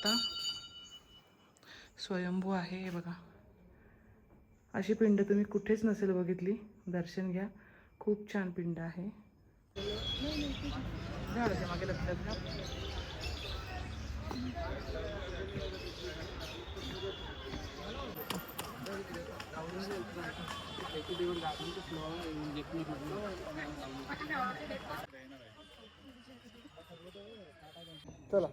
शकता, स्वयंभू आहे हे बघा. अशी पिंड तुम्ही कुठेच नसेल बघितली. दर्शन घ्या, खूप छान पिंड आहे. झाडाच्या मागे लक्षात घ्या. चला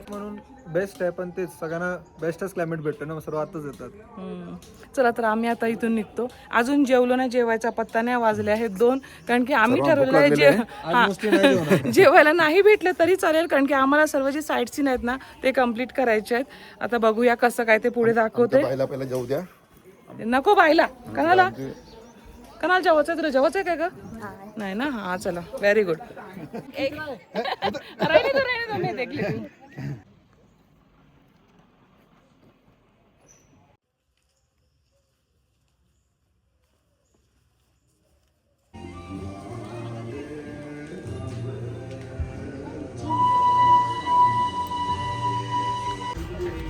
म्हणून बेस्ट आहे, पण तेच सगळ्यांना बेस्टच क्लायमेट भेटतं ना, सर्व आताच येतात. चला तर आम्ही आता इथून निघतो. अजून जेवलो नाही, जेवायचा पत्ता नाही, वाजले आहेत 2. कारण की आम्ही ठरवलेलं आहे जेवायला नाही भेटलं तरी चालेल, कारण की आम्हाला सर्व जे साईट सीन आहेत ना ते कम्प्लीट करायचे आहेत. आता बघूया कसं काय ते पुढे दाखवते. पहिला जाऊ द्या. नको बायला, कणाला कणाला जेवायचं, तुला जेवायचं आहे काय का? नाही ना. हा चला, व्हेरी गुड.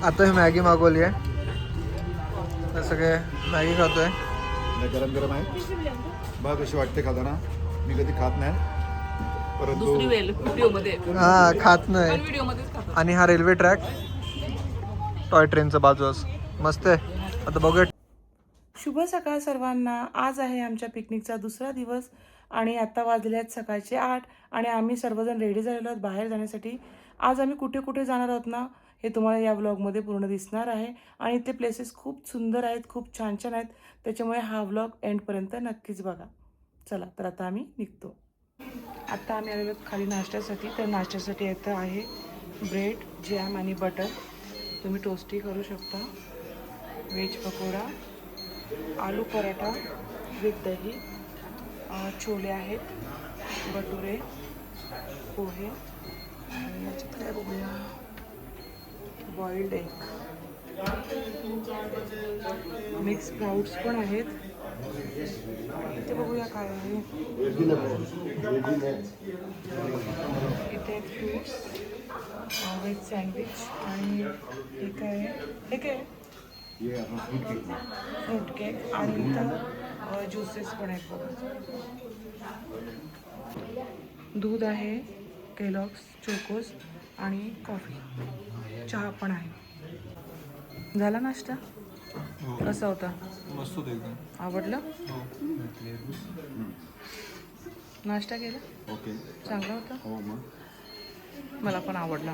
आता हे मॅगी मागवली आहे, सगळे मॅगी खातोय. गरम गरम आहे बघ कशी वाटते खाताना. मी कधी खात नाही, परंतु हा खात नाही. आणि हा रेल्वे ट्रॅक टॉय ट्रेनचा बाजूस मस्त आहे. आता बघूया. शुभ सकाळ सर्वांना. आज आहे आमच्या पिकनिकचा दुसरा दिवस आणि आता वाजले आहेत सकाळचे 8 आणि आम्ही सर्वजण रेडी झालेलो आहोत बाहेर जाण्यासाठी. आज आम्ही कुठे कुठे जाणार आहोत ना हे तुम्हाला या व्लॉगमध्ये पूर्ण दिसणार आहे. आणि ते प्लेसेस खूप सुंदर आहेत, खूप छान छान आहेत, त्याच्यामुळे हा व्लॉग एंडपर्यंत नक्कीच बघा. चला तर आता आम्ही निघतो. आता आम्ही आलेलो खाली नाश्त्यासाठी. तर नाश्त्यासाठी येतं आहे ब्रेड, जॅम आणि बटर. तुम्ही टोस्टी करू शकता. व्हेज पकोडा, आलू पराठा विथ दही, छोले आहेत, भटुरे, पोहे आणि याच्यात काय बघूया, बॉइल्ड एग, मिक्स स्प्राउट्स पण आहेत. इथे बघूया काय आहे. इथे फ्रूट्स, व्हेज सँडविच आणि हे काय आहे, हे काय आहे, फ्रूट केक. आणि इथं ज्युसेस पण आहेत बघा. दूध आहे, केलॉग्स, चोकोस आणि कॉफी, चहा पण आहे. झाला नाश्ता? कसा होता? मस्त होतं एकदम. आवडलं? नाश्ता केला? ओके चांगला होता? हो मग मला पण आवडला.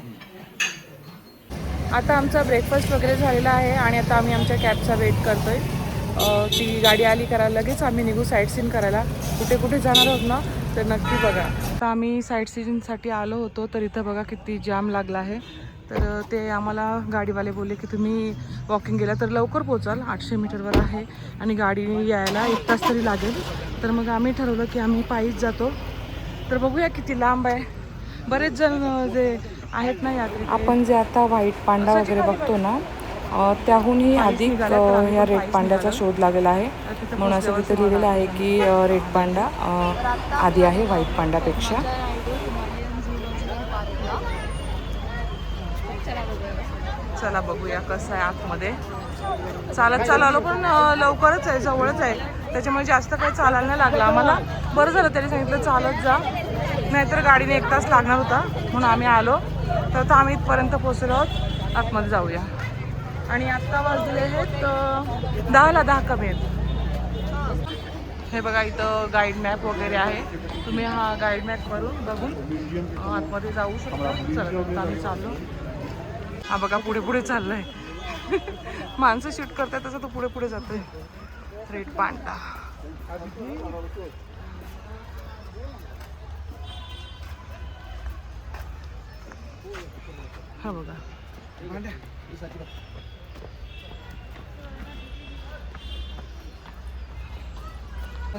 आता आमचा ब्रेकफास्ट वगैरे झालेला आहे आणि आता आम्ही आमच्या कॅबचा वेट करतोय. ती गाडी आली करायला लगेच आम्ही निघू साईट सीन करायला. कुठे कुठे जाणार आहोत ना तर नक्की बघा. आता आम्ही साईट सीनसाठी आलो होतो तर इथं बघा किती जाम लागला आहे. तर ते आम्हाला गाडीवाले बोलले की तुम्ही वॉकिंग गेला तर लवकर पोचाल, 800 मीटरवर आहे आणि गाडी यायला 1 तास तरी लागेल. तर मग आम्ही ठरवलं की आम्ही पायीच जातो. तर बघूया किती लांब आहे. बरेच जण जे आहेत ना यात्री, आपण जे आता व्हाईट पांडा वगैरे बघतो ना त्याहूनही अधिक या रेड पांड्याचा शोध लागलेला आहे. म्हणून असं तिथे लिहिलेलं आहे की रेड पांडा आधी आहे व्हाईट पांड्यापेक्षा. चला बघूया कसं आहे आतमध्ये. चालत चाललो पण लवकरच आहे, जवळच आहे, त्याच्यामुळे जास्त काही चालायला नाही लागलं आम्हाला. बरं झालं त्यांनी सांगितलं चालत जा, नाहीतर गाडीने 1 तास लागणार होता. म्हणून आम्ही आलो. तर आता आम्ही इथपर्यंत पोहोचलो आहोत. आतमध्ये जाऊया. आणि आत्ता वाजले आहेत 10 कमी आहेत. हे बघा इथं गाईड मॅप वगैरे आहे. तुम्ही हा गाईड मॅपवरून बघून आतमध्ये जाऊ शकता. चला आम्ही चाललो. हा बघा पुढे पुढे चाललंय. माणसं शूट करतात तसं तो पुढे पुढे जातोय. Red panda. हा बघा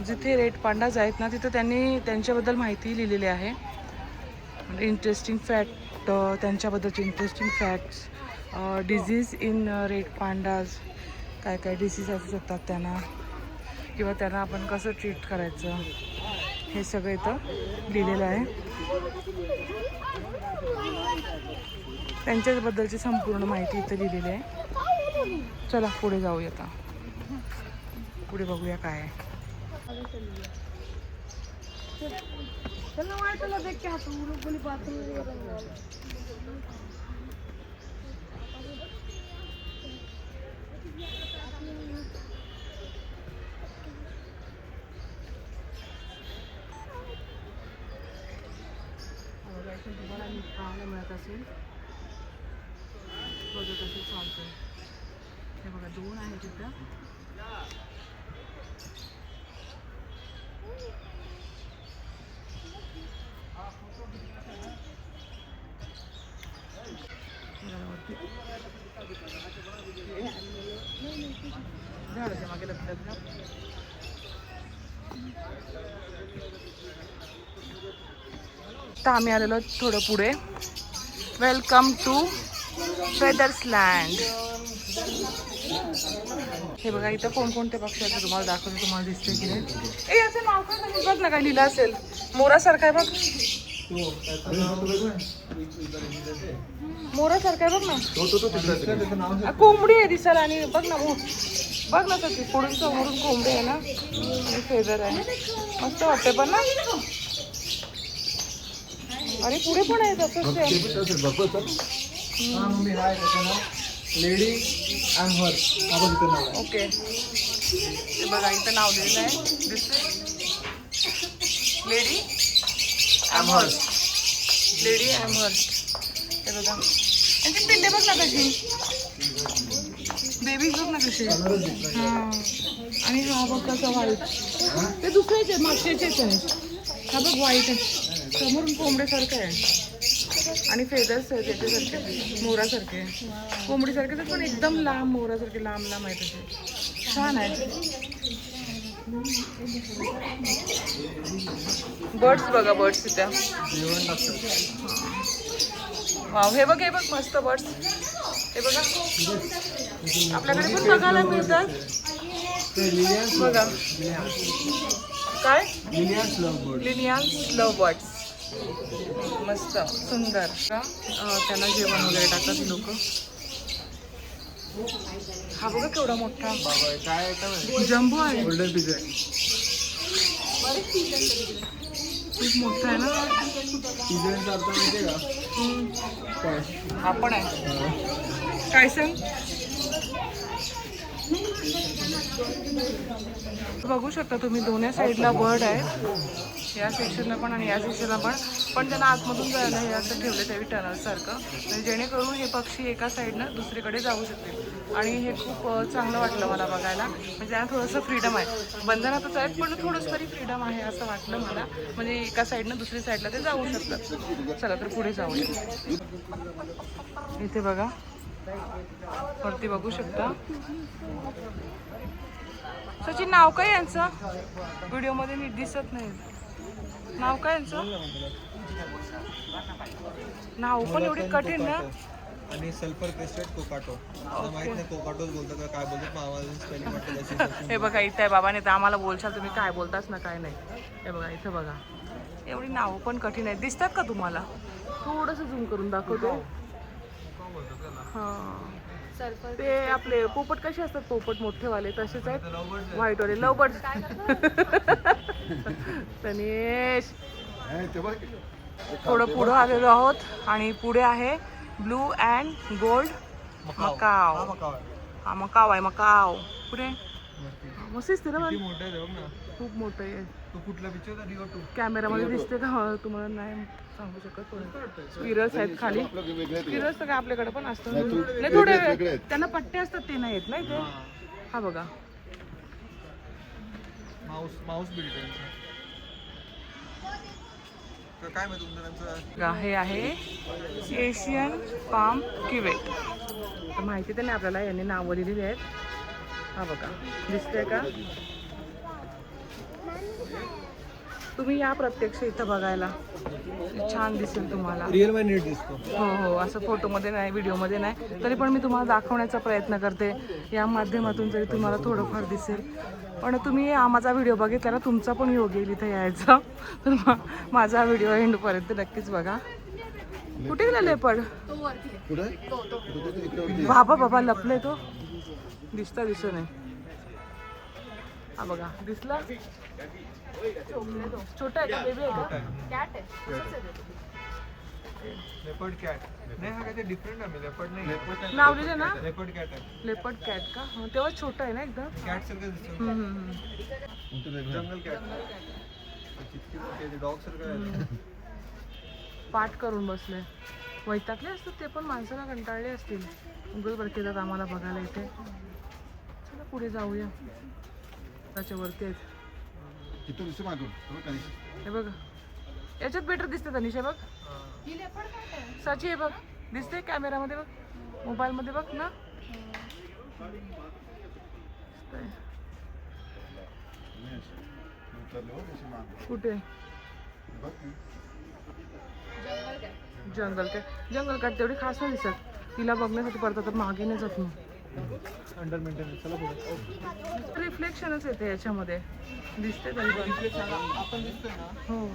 जिथे रेड पांडाज आहेत ना तिथे त्यांनी त्यांच्याबद्दल माहिती लिहिलेली आहे. इंटरेस्टिंग फॅक्ट, त्यांच्याबद्दलचे interesting facts, disease in red pandas, काय काय डिसीज असू शकतात त्यांना, किंवा त्यांना आपण कसं ट्रीट करायचं हे सगळं इथं लिहिलेलं आहे. त्यांच्याबद्दलची संपूर्ण माहिती इथं लिहिलेली आहे. चला पुढे जाऊया आता. पुढे बघूया काय आहे. तुम्हाला पाहायला मिळत असेल, बघत असेल चालतंय. हे बघा 2 आहे तिथं. झाडाच्या मागे लक्षात घ्या. आता आम्ही आलेलो थोडं पुढे. Welcome to feathers land. हे बघा इथं कोणकोणते पक्षी आहेत तुम्हाला दाखवते. तुम्हाला दिसते की नाही? याचं नाव काय नाही बघ ना, काय लिहिलं असेल. मोरासारखं आहे बघ. मोरासारखं आहे बघ ना. कोंबडी आहे दिसायला. आणि बघ ना बघ ना सगळी पुढून समोरून कोंबडी आहे ना. आणि फेदर आहे. मस्त वाटते पण ना. आणि पुढे पण आहे तसंच आहे. Lady and her. ओके. ते बघा इथं नाव दिलेलं आहे. दिसते लेडी ॲमहर्स्ट. लेडी ॲमहर्स्ट. हे बघा. आणि ती पिल्ले बघ ना कशी. बेबीज बघ ना कशी. हां. आणि हा बघ कसा व्हाईट. ते दुसरेच आहे, मागच्याचेच आहे. हा बघ व्हाईट आहे. समोरून कोंबड्यासारखं आहे. आणि फेदर्स आहे त्याच्यासारखे, मोरासारखे. कोंबडीसारखे पण एकदम लांब, मोरासारखे लांब लांब आहे तसे. छान आहे. बर्ड्स बघा, बर्ड्स तिथं. वाव. हे बघ मस्त बर्ड्स. हे बघा आपल्याकडे पण बघायला मिळतात. बघा काय लिनियन्स लव्ह बर्ड्स. मस्त सुंदर. त्यांना जेवण वगैरे टाकतात लोक. हा बघा केवढा मोठा जंबो आहे. गोल्डन पिझ्झा खूप मोठा आहे ना. पिझ्झाचा अर्थ माहिती का? हा पण आहे. काय सांग. बघू शकता तुम्ही दोन्ही साईडला बर्ड आहे. या सेक्शनला पण आणि या सेक्शनला पण त्यांना आतमधून जायला हे असं ठेवलं त्यावेळी टनलसारखं, म्हणजे जेणेकरून हे पक्षी एका साईडनं दुसरीकडे जाऊ शकतील. आणि हे खूप चांगलं वाटलं मला बघायला. म्हणजे त्यांना थोडंसं फ्रीडम आहे. बंधनातच आहेत पण थोडंसं तरी फ्रीडम आहे असं वाटलं मला. म्हणजे एका साईडनं दुसरी साईडला ते जाऊ शकतात. चला तर पुढे जाऊया. इथे बघा वरती बघू शकता. सचिन नाव काय यांचं? व्हिडिओमध्ये नीट दिसत नाही. नाव काय यांचं? नाव पण एवढी कठीण ना. आणि सल्फर पेस्टेड कोकाटो. मला माहित नाही कोकाटोच बोलतात का काय बोलतात. आवाज स्पेलिंग वाटतं. हे बघा इथे आहे. बाबाने तर आम्हाला बोलशाल तुम्ही काय बोलताच ना काय नाही. हे बघा इथं बघा एवढी नावं पण कठीण आहेत. दिसतात का तुम्हाला? थोडंसं झूम करून दाखवतो. हां ते आपले पोपट कसे असतात, पोपट मोठेवाले तसेच आहेत. व्हाईटवाले लवबर्ड. तनेश थोडं पुढं आलेलो आहोत आणि पुढे आहे ब्लू अँड गोल्ड मकाव. हा मकाव आहे. मकाव पुढे मस्त दिसते ना. खूप मोठं आहे. कॅमेरामध्ये दिसते का तुम्हाला? नाही सांगू शकत. स्पिरल्स आहेत खाली. स्पिरल्स तर काय आपल्याकडे पण असतं नाही. थोडे त्यांना पट्टे असतात ते नाही येत नाही ते. हा बघा माऊस काय माहिती तुमचं? हे आहे एशियन पाम किवेट. तर माहिती तर नाही आपल्याला. यांनी नावं लिहिलेली आहेत. हा बघा दिसतंय का? तुम्ही या प्रत्यक्ष इथं बघायला, छान दिसेल तुम्हाला. रिअल मध्ये नीट दिसतो. हो हो, असं फोटोमध्ये नाही, व्हिडिओमध्ये नाही, तरी पण मी तुम्हाला दाखवण्याचा प्रयत्न करते या माध्यमातून, तरी तुम्हाला थोडंफार दिसेल. पण तुम्ही माझा व्हिडिओ बघितला ना, तुमचा पण योग येईल इथं यायचा. तर माझा व्हिडिओ एंडपर्यंत नक्कीच बघा. कुठे गेला लेपर्ड? बाबा बाबा लपले तो, दिसत नाही. हा बघा, दिसला. छोटा आहे का, बेबी आहे का? कॅट आहे. लेपर्ड कॅट नाही, हा काहीतरी डिफरंट आहे. लेपर्ड नाही, नाव लिहिले ना, लेपर्ड कॅट आहे. लेपर्ड कॅट का? तेव्हा छोटा आहे ना एकदम. कॅट सारखं दिसतो. जंगल कॅट, डॉग सारखं आहे. पाठ करून बसले, वैतागले असतात ते पण, माणसाला कंटाळले असतील. उगल बरं येतात आम्हाला बघायला इथे. चला पुढे जाऊया. त्याच्यावरती आहेत हे बघ, याच्यात बेटर दिसते तनिषा. बघ साची आहे बघ, दिसते कॅमेरामध्ये बघ, मोबाईलमध्ये बघ ना. कुठे? जंगल कॅट. जंगल कॅट तेवढी खास नाही दिसत. तिला बघण्यासाठी पडतात तर मागे नाही जात मग. Under maintenance. चला पुढे. रिफ्लेक्शनच येते याच्यामध्ये, दिसते तरी पण. आपण दिसतोय ना. हो.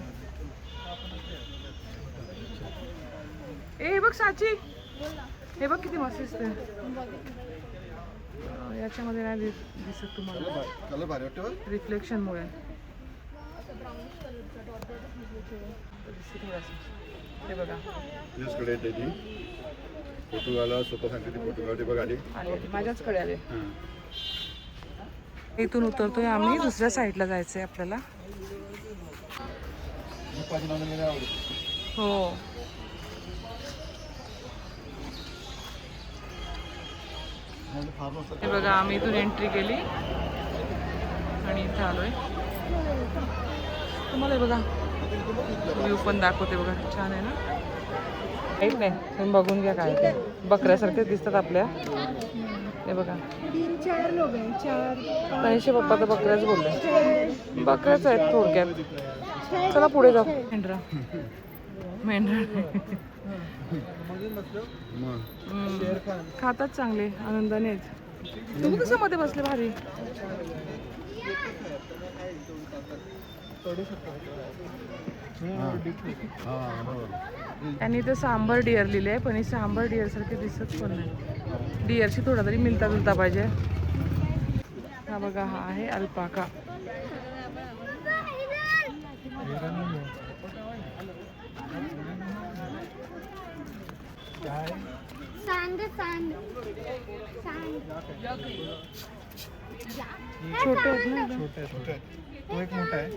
ए बघ साची, हे बघ किती मस्त दिसते. याच्यामध्ये नाही दिसत तुम्हाला, रिफ्लेक्शनमुळे. हे बघा, आले माझ्याचकडे आले. इथून उतरतोय आम्ही, दुसऱ्या साईडला जायचंय आपल्याला. हो, हे बघा, आम्ही इथून एंट्री केली आणि इथं आलोय. तुम्हाला हे बघा व्ह्यू पण दाखवते बघा, छान आहे ना. काहीच नाही, तुम्ही बघून घ्या. काय ते बकऱ्यासारखे दिसतात आपल्या. हे बघा, 3-4 लोक आहेत. 4 तनिषे पप्पा तर बकऱ्याच बोलले, बकऱ्याच आहेत थोडक्यात. चला पुढे जाऊ. मेंढरा, मेंढरा खातात चांगले, आनंदाने. तुम्ही कसं मध्ये बसले भारी. त्यांनी तर सांबर डिअर लिहिले आहे, पण हे सांबर डिअर सारखे दिसत पण नाही. डिअरशी थोडा तरी मिलता जुलता पाहिजे. हा बघा, हा आहे अल्पाका. छोटे आहेत ना एकदम. छोटे आहेत. तो एक मोठा आहे.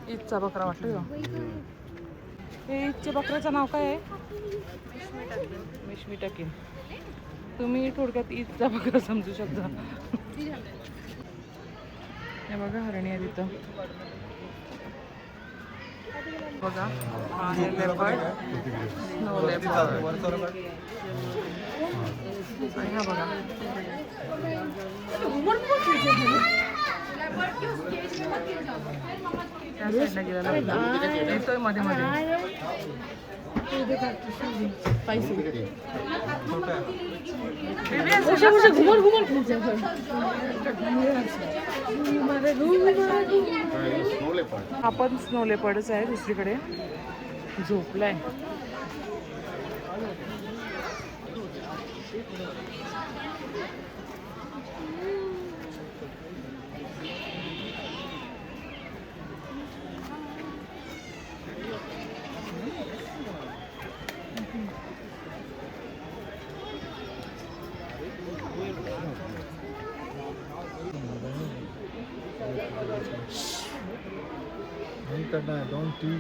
ईदचा बकरा वाटतो. हे ईदच्या बकऱ्याचं नाव काय आहे? मिशमी टकीन. तुम्ही थोडक्यात ईदचा बकरा समजू शकता. हे बघा, हरणी आहे तिथं बघा. आहे लेपर्ड, स्नो लेपर्ड. आणि हा बघा, त्या साईडला गेलेला येतोय मध्ये मध्ये. आपण स्नो लेपर्डच आहे. दुसरीकडे झोपलाय.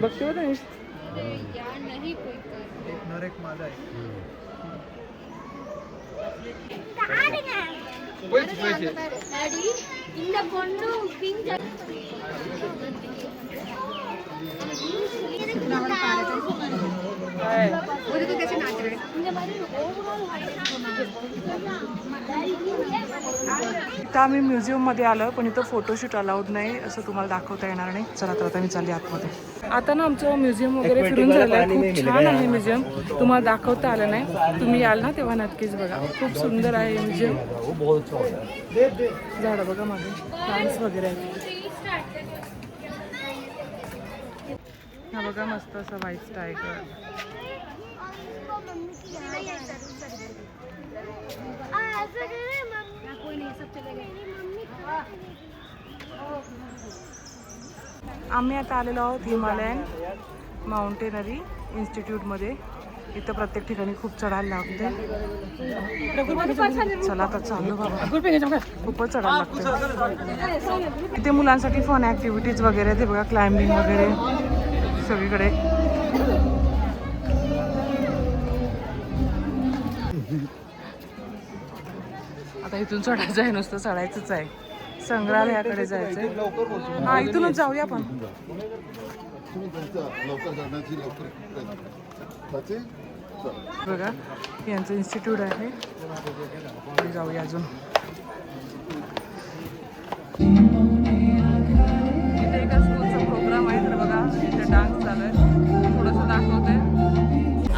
बघते होता एक नर एक मादा आहे. इथं आम्ही म्युझियममध्ये आलो पण इथं फोटोशूट अलाउड नाही असं तुम्हाला दाखवता येणार नाही. चला तर आता मी चालली आतमध्ये. आता ना आमचं म्युझियम वगैरे फिरून झालं आहे. खूप छान आहे म्युझियम. तुम्हाला दाखवता आलं नाही. तुम्ही याल ना तेव्हा नक्कीच बघा. खूप सुंदर आहे म्युझियम. झाडं बघा मागे प्लांट्स वगैरे आहेत. हा बघा मस्त असं व्हाईट टायगर. आम्ही आता आलेलो आहोत हिमालयन माउंटेनरी इन्स्टिट्यूटमध्ये. इथं प्रत्येक ठिकाणी खूप चढायला लागते. चला आता चालू बाबा. खूपच चढायला लागते. इथे मुलांसाठी फन ॲक्टिव्हिटीज वगैरे ते बघा क्लाइम्बिंग वगैरे सगळीकडे. आता इथून चढायचं आहे. नुसतं चढायचंच आहे. संग्रहालयाकडे जायचंय. हा इथूनच जाऊया आपण. बघा यांचं इन्स्टिट्यूट आहे. जाऊया अजून. इथे एका स्कूलचा प्रोग्राम आहे तर बघा इथे डान्स चालू आहे. थोडंसं दाखवते.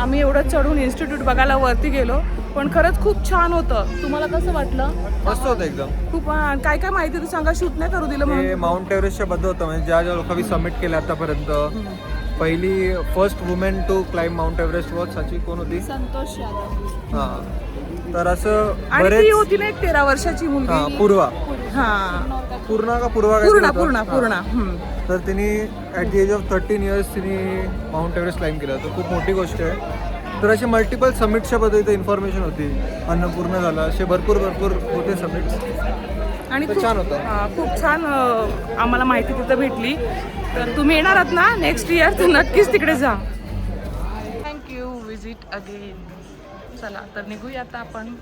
आम्ही एवढं चढून इन्स्टिट्यूट बघायला वरती गेलो पण खरंच खूप छान होतं. तुम्हाला कसं वाटलं? मस्त होतं एकदम. खूप काय काय माहिती तू सांगा. शूट नाही करू दिलं म्हणून. माउंट एव्हरेस्टच्या बद्दल होतं म्हणजे ज्या ज्या लोकांनी सबमिट केलं आतापर्यंत. पहिली first women to climb Mount Everest was Sachi कोण होती? संतोष यादव. हां तर असं आणि ती होती ना एक 13 वर्षाची मुलगी. पूर्वा. हा पूर्णा का पूर्वा पूर्ण. तर तिने at the age of 13 years तिने माउंट एव्हरेस्ट क्लाइम केलं. तर खूप मोठी गोष्ट आहे. तर असे मल्टिपल समिट्सच्या बद्दल इथं इन्फॉर्मेशन होती. अन्नपूर्ण झालं असे भरपूर होते समिट्स. आणि छान होतं. खूप छान आम्हाला माहिती तिथं भेटली. तर तुम्ही येणार आहात ना नेक्स्ट इयर तर नक्कीच तिकडे जा. थँक्यू. Visit again. चला तर निघूया आता आपण.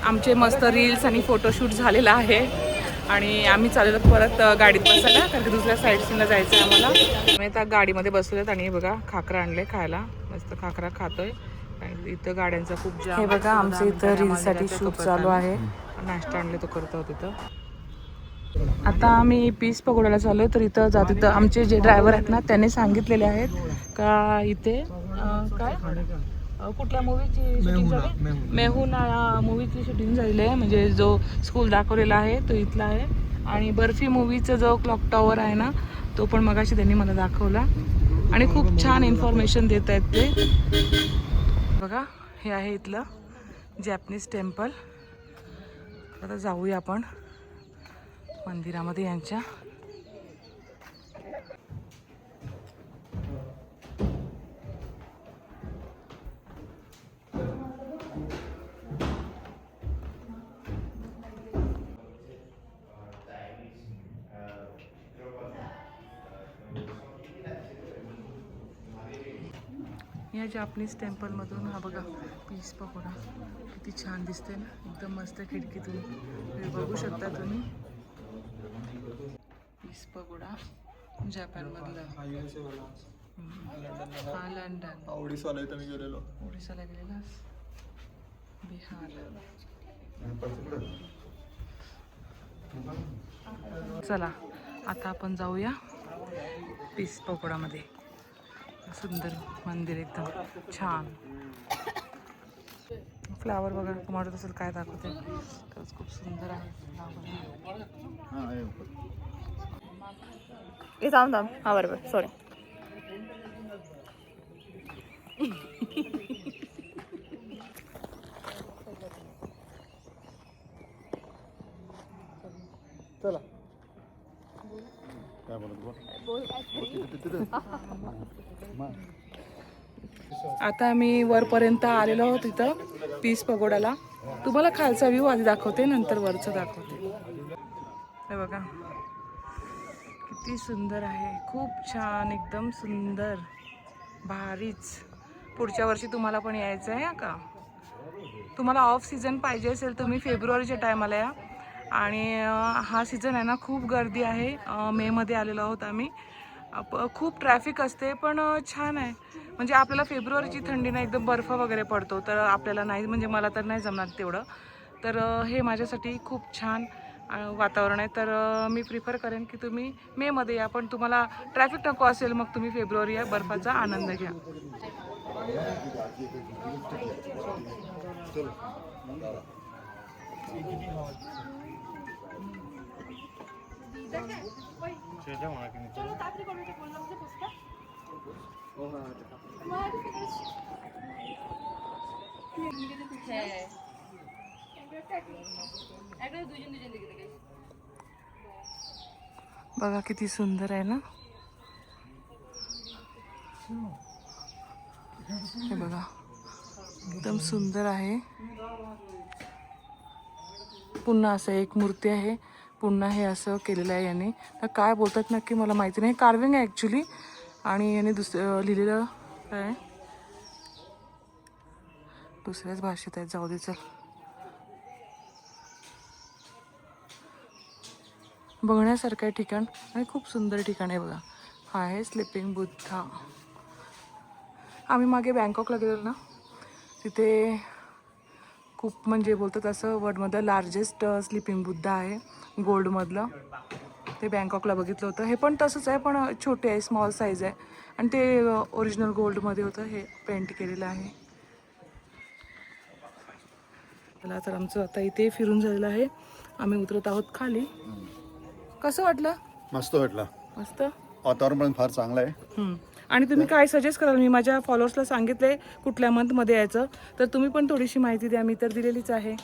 आमचे मस्त रील्स आणि फोटोशूट झालेला आहे आणि आम्ही चाललेलो परत गाडीत बसायला कारण की दुसऱ्या साईड सीनला जायचं आहे आम्हाला. आम्ही त्या गाडीमध्ये बसलेत आणि बघा खाकरा आणले खायला. मस्त खाकरा खातोय. आणि इथं गाड्यांचा खूप जाम. हे बघा आमचं इथं रील्ससाठी शूट चालू आहे. नाश्ता आणले तो करत आहोत इथं. आता आम्ही पीस पकोडाला चाललोय. तर इथं आमचे जे ड्रायव्हर आहेत ना त्यांनी सांगितलेले आहेत का इथे काय कुठल्या मूवीची शूटिंग झाली? मेहुना मूवीची शूटिंग झालेली आहे. म्हणजे जो स्कूल दाखवलेला आहे तो इथला आहे. आणि बर्फी मूवीचा जो क्लॉक टॉवर आहे ना तो पण मगाशी त्यांनी मला दाखवला. आणि खूप छान इन्फॉर्मेशन देत आहेत ते. बघा हे आहे इथलं जॅपनीज टेम्पल. आता जाऊया आपण मंदिरामध्ये यांच्या. या जॅपनीज टेम्पलमधून हा बघा पीस पकोडा किती छान दिसते ना. एकदम मस्त खिडकीतून हे बघू शकता तुम्ही. पीस पकोडा जपानमधला. हा लंडन. ओडिसाला इथं मी गेलेलो. ओडिसाला गेलेलास? बिहार. चला आता आपण जाऊया पीस पकोडामध्ये. सुंदर मंदिर एकदम छान. फ्लावर बघा तुम्हाला तसं काय दाखवते. खरंच खूप सुंदर आहे फ्लावर. थांब हा बरोबर सॉरी. चला काय बोलत आता आम्ही वरपर्यंत आलेलो आहोत इथं पीस पकोडाला. तुम्हाला खालचा व्ह्यू आधी दाखवते नंतर वरचं दाखवते. हे बघा किती सुंदर आहे, खूप छान, एकदम सुंदर, भारीच. पुढच्या वर्षी तुम्हाला पण यायचं आहे का? तुम्हाला ऑफ सीझन पाहिजे असेल तुम्ही फेब्रुवारीच्या टायमाला या. आणि हा सीझन आहे ना, खूप गर्दी आहे. मेमध्ये आलेलो आहोत आम्ही. खूप ट्रॅफिक असते, पण छान आहे. म्हणजे आपल्याला फेब्रुवारीची थंडी ना, एकदम बर्फ वगैरे पडतो, तर आपल्याला नाही, म्हणजे मला तर नाही जमणार तेवढं. तर हे माझ्यासाठी खूप छान वातावरण आहे. तर मी प्रिफर करेन की तुम्ही मेमध्ये या, पण तुम्हाला ट्रॅफिक नको असेल मग तुम्ही फेब्रुवारी या, बर्फाचा आनंद घ्या. बघा किती सुंदर आहे ना, हे बघा एकदम सुंदर आहे. पुन्हा असं एक मूर्ती आहे, पुन्हा हे असं केलेलं आहे याने. तर काय बोलतात नक्की मला माहिती नाही, कार्विंग आहे ॲक्च्युली. आणि याने लिहिलेलं काय दुसऱ्याच भाषेत आहे, जाऊ दे चल. बघण्यासारखं आहे ठिकाण आणि खूप सुंदर ठिकाण आहे बघा. हा आहे स्लिपिंग बुद्धा. आम्ही मागे बँकॉकला गेलो ना, तिथे खूप म्हणजे बोलतात असं वर्ल्डमधलं लार्जेस्ट स्लिपिंग बुद्धा आहे, गोल्डमधलं. ते बँकॉकला बघितलं होतं. हे पण तसंच आहे, पण छोटे आहे, स्मॉल साईज आहे. आणि ते ओरिजिनल गोल्डमध्ये होतं, हे पेंट केलेलं आहे. चला तर आमचं आता इथे फिरून झालेलं आहे, आम्ही उतरत आहोत खाली. कसं वाटलं? मस्त वाटलं, मस्त. वातावरण पण फार चांगलं आहे. आणि तुम्ही काय सजेस्ट कराल? मी माझ्या फॉलोअर्सला सांगितले कुठल्या मंथमध्ये यायचं, तर तुम्ही पण थोडीशी माहिती द्या. मी तर दिलेलीच आहे.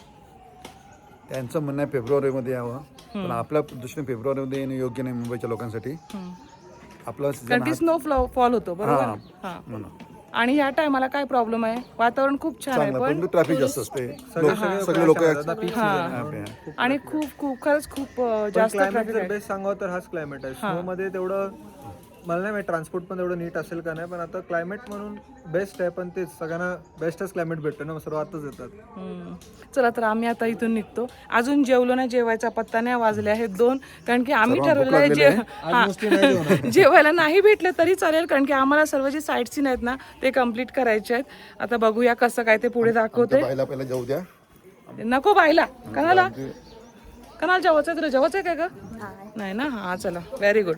त्यांचं म्हणणं आहे फेब्रुवारीमध्ये यावं, पण आपल्या दृष्टीने फेब्रुवारीमध्ये येणं योग्य नाही मुंबईच्या लोकांसाठी. आपला कारण की स्नो फॉल होतो बरोबर. म्हणून आणि ह्या टायमाला काय प्रॉब्लेम आहे, वातावरण खूप छान आहे, पण ट्रॅफिक जास्त असते, सगळे लोक. आणि खूप खरंच खूप जास्त ट्रॅफिक आहे. बेस्ट सांगावं तर हाच क्लायमेट आहे. स्नो मध्ये तेवढं मला नाही माहिती ट्रान्सपोर्ट पण तेवढं नीट असेल का नाही, पण आता क्लायमेट म्हणून बेस्ट आहे. पण ते सगळ्यांना बेस्टच क्लायमेट भेटतं ना, सर्व आताच येतात. चला तर आम्ही आता इथून निघतो. अजून जेवलो नाही, जेवायचा पत्ता नाही, वाजले आहेत 2. कारण की आम्ही ठरवलं आहे जेवायला नाही भेटलं तरी चालेल, कारण की आम्हाला सर्व जे साईट सीन आहेत ना ते कम्प्लीट करायचे आहेत. आता बघूया कसं काय ते पुढे दाखवते. पहिला जाऊ द्या. नको बायला, कणाला जेवायचं? तुला जेवायचं आहे काय ग? नाही ना. हा चला, व्हेरी गुड.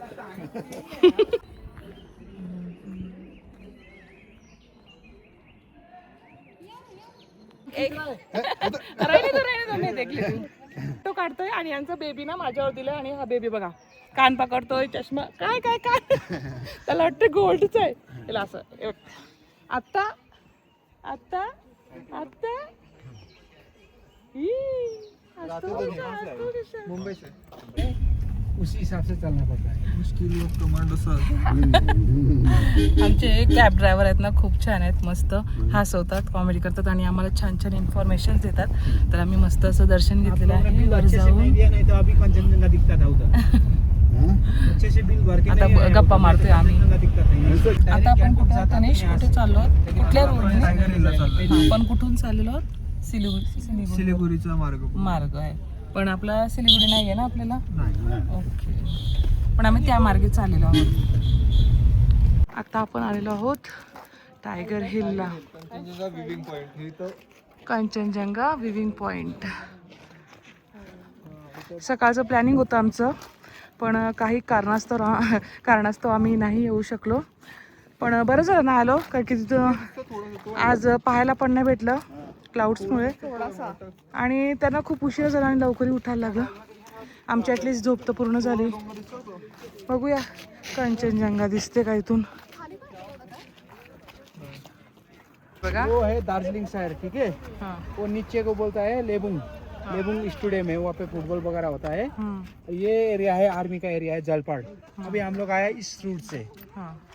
तो काढतोय आणि यांचा बेबी ना माझ्यावर दिलाय. आणि हा बेबी बघा कान पकडतोय, चष्मा काय काय काय त्याला वाटतं गोल्डच आहे. त्याला असं आत्ता आत्ता आत्ता मुंबई से उसी हिसाब से चलना पड़ता है. मुश्किल लोग कमांडो सर. आमचे कॅब ड्रायव्हर आहेत ना, खूप छान आहेत, मस्त हसवतात, कॉमेडी करतात आणि आम्हाला छान छान इन्फॉर्मेशन देतात. तर आम्ही मस्त असं दर्शन घेतलेलं आहे वर जाऊन. आता गप्पा मारतोय आम्ही. आता आपण कुठे तनेश कुठे चाललो? कुठल्या रोडने? आपण कुठून चाललेलो आहोत? सिलिगुरीचा मार्ग आहे, पण आपला सिलिगुडी नाही आहे ना आपल्याला. ओके, पण आम्ही त्या मार्गे चाललेलो आहोत. आता आपण आलेलो आहोत टायगर हिलला, कांचनजंगा विविंग पॉइंट. सकाळचं प्लॅनिंग होतं आमचं, पण काही कारणास्तव आम्ही नाही येऊ शकलो. पण बरं झालं ना आलो, कारण की तिथं आज पाहायला पण नाही भेटलं क्लाउड्समुळे. आणि त्यांना खूप उशीर झाला आणि लवकरही उठायला लागलं. आमची ॲटलिस्ट झोप तर पूर्ण झाली. बघूया कांचनजंगा दिसते का इथून. बघा वो है दार्जिलिंग शहर, ठीक है. वो नीचे को बोलता है लेबुंग. लेबुंग स्टेडियम है, वहाँ पे फुटबॉल वगैरह होता है. ये एरिया है आर्मी का एरिया है, जलपाड़. अभी हम लोग आए इस रूट से,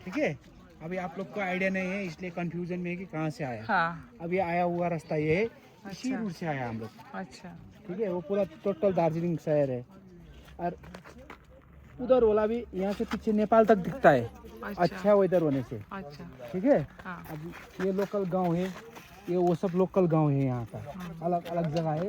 ठीक है. अभी आप लोग को आइडिया नहीं है, इसलिए कंफ्यूजन में है कि कहाँ से आया. अभी आया हुआ रास्ता ये है, इसी रूट से आया हम लोग. अच्छा, ठीक है. वो पूरा टोटल दार्जिलिंग शहर है. और उधर वाला भी यहाँ से पीछे नेपाल तक दिखता है, अच्छा वेदर होने से। अच्छा ठीक है। हाँ अब ये लोकल गांव है, ये वो सब लोकल गांव है यहाँ का, अलग अलग जगह है।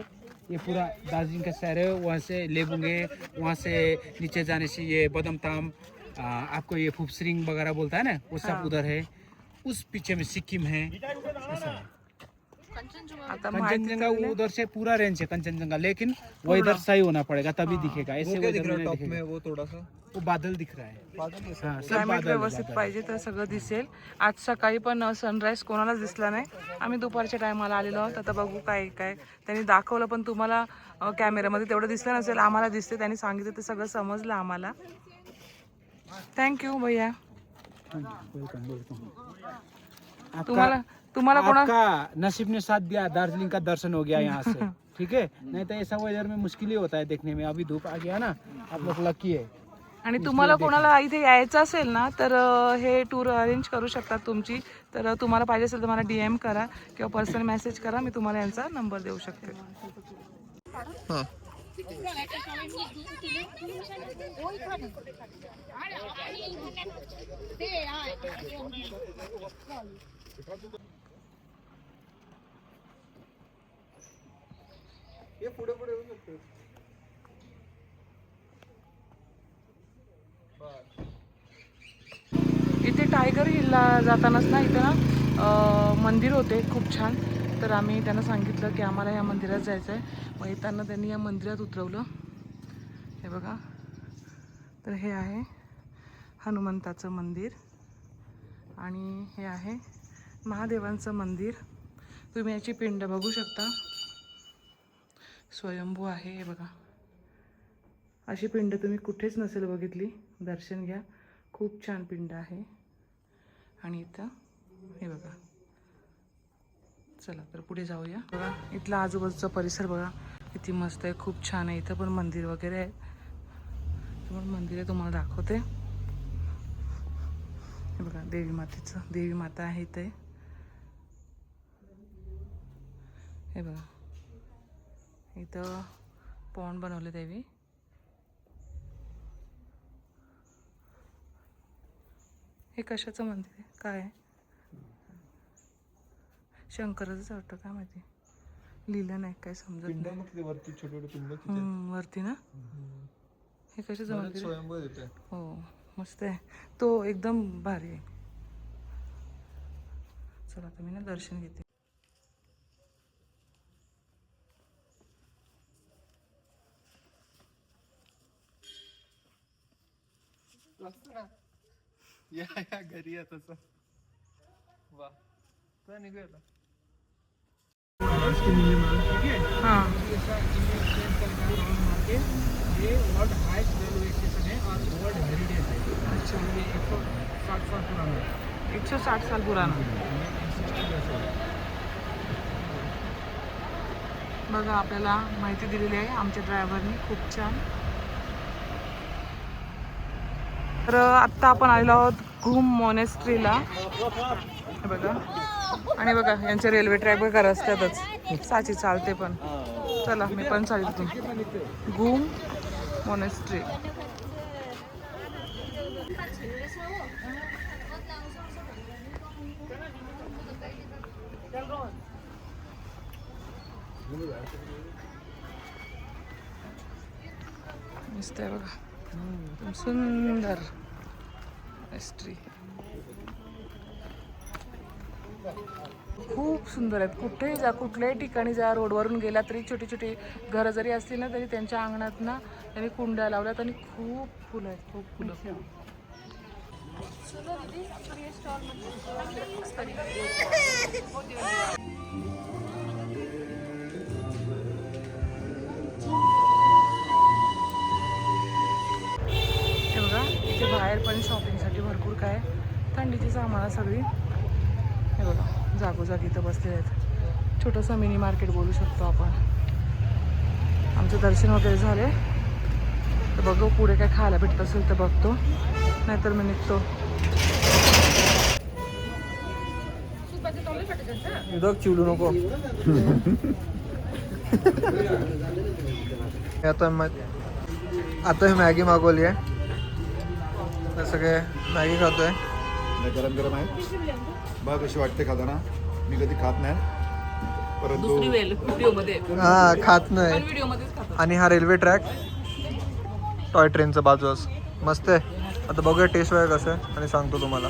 ये पूरा दार्जिलिंग का शहर है, वहाँ से लेबुंग है, वहाँ से नीचे जाने से ये बदमताम, आपको ये फुफसरिंग वगैरह बोलता है ना, वो सब उधर है। उस पीछे में सिक्किम है, ऐसा है। आता माहिती कंचनजंगा उधर से पूरा रेंज है कंचनजंगा, लेकिन वो इधर सही होना पड़ेगा तभी दिखेगा, ऐसे वो क्या दिख weather रहा में है नहीं टॉप में दिखेगा। वो थोड़ा सा वो बादल दिख रहा है, हाँ, सब क्लायमेट बादल व्यवस्थित बादल। पाहिजे तर सगळं दिसेल. आज सकाळी पण सनराईज कोणालाच दिसला नाही. आम्ही दुपारच्या टायमाला आलेलो आहोत. आता बघू काय काय त्यांनी दाखवलं, पण तुम्हाला कॅमेरामध्ये तेवढं दिसलं नसेल, आम्हाला दिसते. त्यांनी सांगितलं ते सगळं समजलं आम्हाला. थँक्यू भैया. Welcome welcome. तुम्हाला तुम्हाला कोणा आपका नसीब ने साथ दिया, दार्जिलिंग का दर्शन हो गया यहाँ से। ठीक है, नहीं तो ऐसा वेदर में मुश्किल ही होता है देखने में। अभी धूप आ गया ना, आप लोग लकी है। आणि तुम्हाला कोणाला इथे यायचं असेल ना, तर हे टूर अरेंज करू शकतात तुमची. तर तुम्हाला पाहिजे असेल तर मला DM करा किंवा पर्सनल मेसेज करा, मी तुम्हाला यांचा नंबर देऊ शकते. हां हे पुढे पुढे येऊ शकतो. इथे टायगर हिलला जातानाच ना, इथे ना मंदिर होते खूप छान. तर आम्ही त्यांना सांगितलं की आम्हाला या मंदिरात जायचं आहे. मग येताना त्यांनी या मंदिरात उतरवलं. हे बघा, तर हे आहे हनुमंताचं मंदिर आणि हे आहे महादेवांचं मंदिर. तुम्ही याची पिंड बघू शकता, स्वयंभू आहे. हे बघा, अशी पिंड तुम्ही कुठेच नसेल बघितली. दर्शन घ्या, खूप छान पिंड आहे. आणि इथं हे बघा, चला तर पुढे जाऊया. बघा इथला आजूबाजूचा परिसर बघा किती मस्त आहे, खूप छान आहे. इथं पण मंदिर वगैरे आहे, पण मंदिर आहे तुम्हाला दाखवते. हे बघा देवी मातेचं, देवी माता आहे इथे. हे बघा इथं पॉन्ड बनवले देवी. हे कशाचं मंदिर आहे, काय आहे? शंकराचंच वाटतं, काय माहिती, लिहिलं नाही, काय समजत नाही. वरती छोटे छोटे पिंड वरती ना, हे कशाचं मंदिर आहे? स्वयंभू देते. हो मस्त आहे तो, एकदम भारी आहे. चला तुम्ही ना दर्शन घेते. या या घरी या तसं. वा तर निघूया आता. हां ये वर्ल्ड हाईएस्ट रेलवे स्टेशन है और वर्ल्ड हेरिटेज है। अच्छा, ये 160 साल पुराना है। 160 साल पुराना. बघा आपल्याला माहिती दिलेली आहे आमच्या ड्रायव्हरनी, खूप छान. तर आत्ता आपण आलेलो आहोत घूम मॉनेस्ट्रीला. हे बघा, आणि बघा यांचे रेल्वे ट्रॅक बघा रस्त्यातच, साची चालते पण. चला मी पण चालते. घूम मॉनेस्ट्री. मस्त आहे बघा, सुंदर मॉनेस्ट्री, खूप सुंदर आहेत. कुठेही जा, कुठल्याही ठिकाणी जा, रोडवरून गेला तरी छोटी छोटी घरं जरी असली ना, तरी त्यांच्या अंगणात ना त्यांनी कुंड्या लावल्यात आणि खूप फुलं आहेत, खूप फुलं. हे बघा इथे बाहेर पण शॉपिंगसाठी भरपूर काय, थंडीची सामानं सगळी. हे बघा जागोजागी इथं बसलेले आहेत. छोटंसं मिनी मार्केट बोलू शकतो आपण. आमचं दर्शन वगैरे झाले, तर बघू पुढे काय खायला भेटत असेल तर बघतो, नाहीतर मी निघतो. चिवडू नको. आता आता मी मॅगी मागवली आहे, तर सगळे मॅगी खातोय. गरम गरम आहे. बघ कशी वाटते खाताना. मी कधी खात नाही, परंतु हा खात नाही. आणि हा रेल्वे ट्रॅक टॉय ट्रेनचं बाजूच मस्त आहे. आता बघूया टेस्ट वगैरे कसं आहे आणि सांगतो तुम्हाला.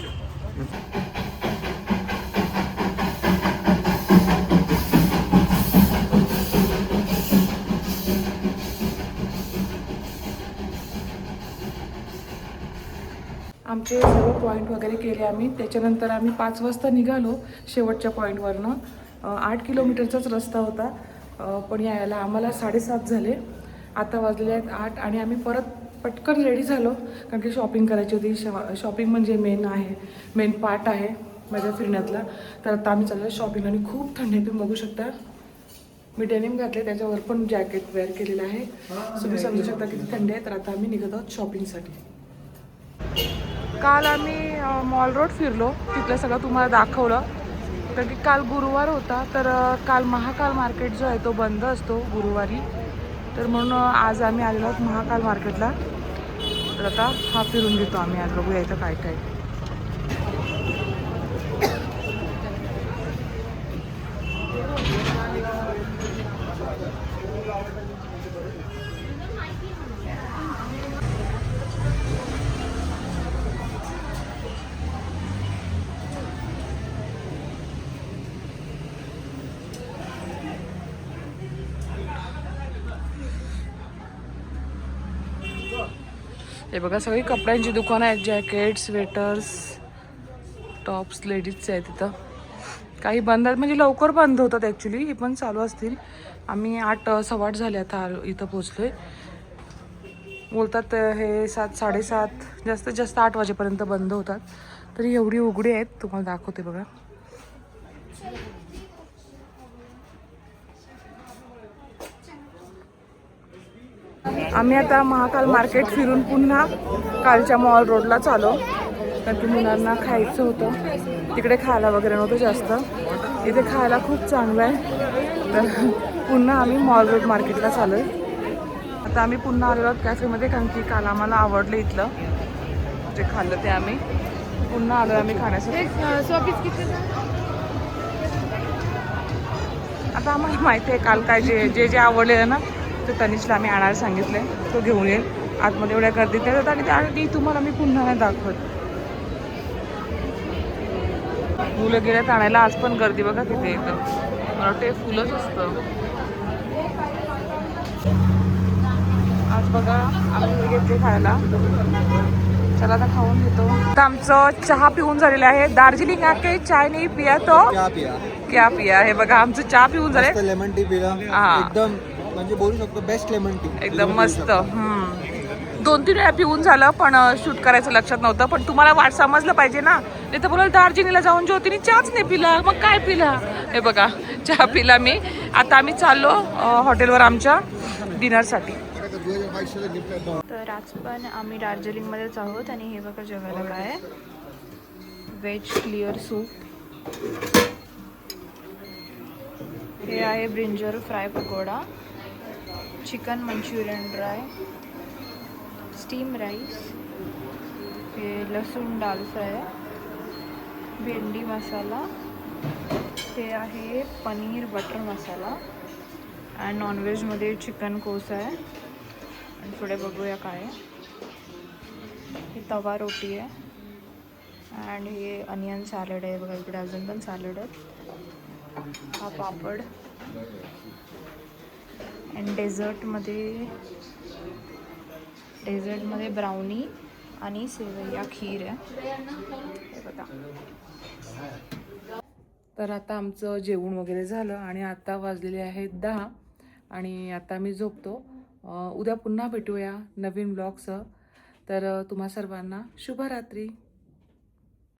आमचे सर्व पॉईंट वगैरे केले आम्ही. त्याच्यानंतर आम्ही 5 वाजता निघालो शेवटच्या पॉईंटवरनं. 8 किलोमीटरचाच रस्ता होता, पण यायला आम्हाला 7:30 झाले. आता वाजले आहेत 8 आणि आम्ही परत पटकन रेडी झालो, कारण की शॉपिंग करायची होती. शॉपिंग म्हणजे मेन पार्ट आहे माझ्या फिरण्यातला. तर आता आम्ही चाललो शॉपिंग. आणि खूप थंडी आहे, तुम्ही बघू शकता. मी डेनिम घातले, त्याच्यावर पण जॅकेट वेअर केलेलं आहे. तुम्ही समजू शकता किती थंडी आहे. तर आता आम्ही निघत आहोत शॉपिंगसाठी. काल आम्ही मॉल रोड फिरलो, तिथलं सगळं तुम्हाला दाखवलं. कारण की काल गुरुवार होता, तर काल महाकाल मार्केट जो आहे तो बंद असतो गुरुवारी. तर म्हणून आज आम्ही आलेलो आहोत महाकाल मार्केटला. तर आता हा फिरून घेतो आम्ही. आज बघूया इथं काय काय. हे बघा सगळी कपड्यांची दुकानं आहेत. जॅकेट, स्वेटर्स, टॉप्स लेडीजचे आहेत तिथं. काही बंद आहेत, म्हणजे लवकर बंद होतात ॲक्च्युली. हे पण चालू असतील. आम्ही 8 सव्वा 8 झाले आता इथं पोचलोय. बोलतात हे 7 साडेसात जास्तीत जास्त 8 वाजेपर्यंत बंद होतात. तरी एवढी उघडी आहेत, तुम्हाला दाखवते बघा. आम्ही आता महाकाल मार्केट फिरून पुन्हा कालच्या मॉल रोडला चालो, कारण की मुलांना खायचं होतं. तिकडे खायला वगैरे नव्हतं जास्त, इथे खायला खूप चांगलं आहे. तर पुन्हा आम्ही मॉल रोड मार्केटला चालो आहे. आता आम्ही पुन्हा आलेलो आहोत कॅफेमध्ये, कारण की काल आम्हाला आवडलं इथलं जे खाल्लं ते. आम्ही पुन्हा आलो आम्ही खाण्यासाठी. आता आम्हाला माहिती आहे काल काय जे आवडलेलं ना ते तनिषला आम्ही आणायला सांगितले, तो घेऊन येईल. आतमध्ये एवढ्या गर्दीत येतात आणि त्याआधी तुम्हाला मी पुन्हा नाही दाखवत. मुलं गेल्यात आणायला. आज पण गर्दी बघा किती येतं. मला वाटतं फुलंच असतं आज. बघा आम्ही घेतले खायला. चला आता खाऊन घेतो. आता आमचं चहा पिऊन झालेलं आहे. दार्जिलिंग आके चाय नाही पिया तो क्या पिया. हे बघा आमचं चहा पिऊन झाले. लेमन टी पिला, एकदम म्हणजे बोलू शकतो बेस्ट लेमन टी, एकदम मस्त. 2-3 वेळा पिऊन झालं, पण शूट करायचं लक्षात नव्हतं. पण तुम्हाला वाट समजलं पाहिजे ना. नाही तर बोलाल दार्जिलिंगला जाऊन ज्योतीने चहाच नाही पिला, मग काय पिला. हे बघा चहा पिला मी. आता आम्ही चाललो हॉटेलवर आमच्या डिनरसाठी. तर आज पण आम्ही दार्जिलिंगमध्येच आहोत. आणि हे बघा जेवायला काय आहे. व्हेज क्लिअर सूप, हे आहे brinjal fry pakoda, chicken manchurian dry, steam rice, हे लसूण दाल फ्राय, भेंडी मसाला, हे आहे पनीर बटर मसाला. आणि नॉनव्हेजमध्ये चिकन कोसा आहे. आणि पुढे बघूया काय आहे. ही तवा रोटी आहे. आणि हे अनियन सॅलड आहे बघा. इकडे अजून पण सॅलड आहेत. हा पापड. आणि डेझर्टमध्ये ब्राउनी आणि सेवया खीर आहे. हे बघा. तर आता आमचं जेवण वगैरे झालं आणि आता वाजलेले आहेत 10 आणि आता मी झोपतो. उद्या पुन्हा भेटूया नवीन ब्लॉगसह. तर तुम्हा सर्वांना शुभरात्री.